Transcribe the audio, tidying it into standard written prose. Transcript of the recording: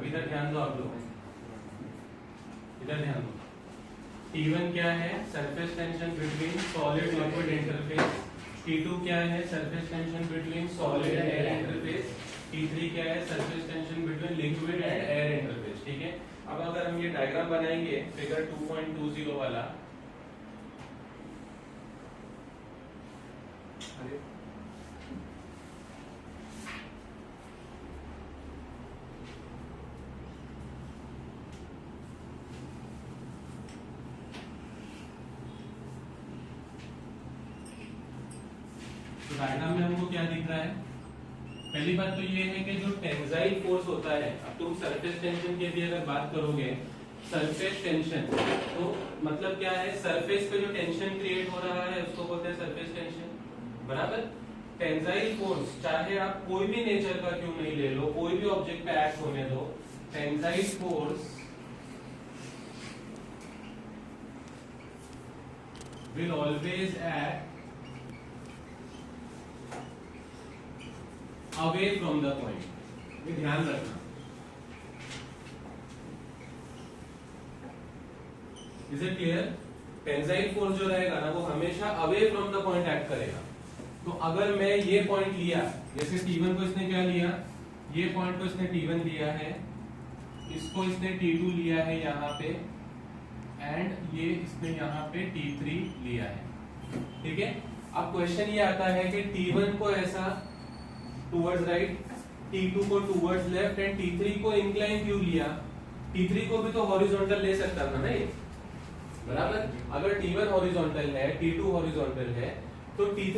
अब इधर ध्यान दो आप लोग, इधर ध्यान दो। T1 क्या है? Surface tension between solid liquid interface. T2 क्या है? Surface tension between solid and air interface. T3 क्या है? Surface tension between liquid and air interface. ठीक है, अब अगर हम ये डायग्राम बनाएंगे फिगर 2.20 वाला, तो डायग्राम में हमको क्या दिख रहा है? पहली बात तो ये है कि जो टेंसाइल फोर्स होता है, अब तुम सरफेस टेंशन की भी अगर बात करोगे, सरफेस टेंशन तो मतलब क्या है? सरफेस पे जो टेंशन क्रिएट हो रहा है उसको बोलते हैं सरफेस टेंशन, बराबर। टेंसाइल फोर्स चाहे आप कोई भी नेचर का क्यों नहीं ले लो, कोई भी ऑब्जेक्ट पे एक्ट होने दो, tensile force will always act away from the point। ये ध्यान रखना। Is it clear? Tensile force जो रहेगा ना वो हमेशा away from the point act करेगा। तो अगर मैं ये पॉइंट लिया, जैसे T1 को इसने क्या लिया, ये पॉइंट को इसने T1 लिया है, इसको इसने T2 लिया है यहाँ पे, एंड ये इसने यहाँ पे T3 लिया है। ठीक है, अब क्वेश्चन ये आता है कि T1 को ऐसा टूवर्ड्स राइट, T2 को टूवर्ड्स लेफ्ट एंड T3 को इंक्लाइन क्यों लिया? T3 को भी तो हॉरिजॉन्टल ले सकता था ना ये, बराबर। अगर T1 हॉरिजॉन्टल है, T2 हॉरिजॉन्टल है, तो T3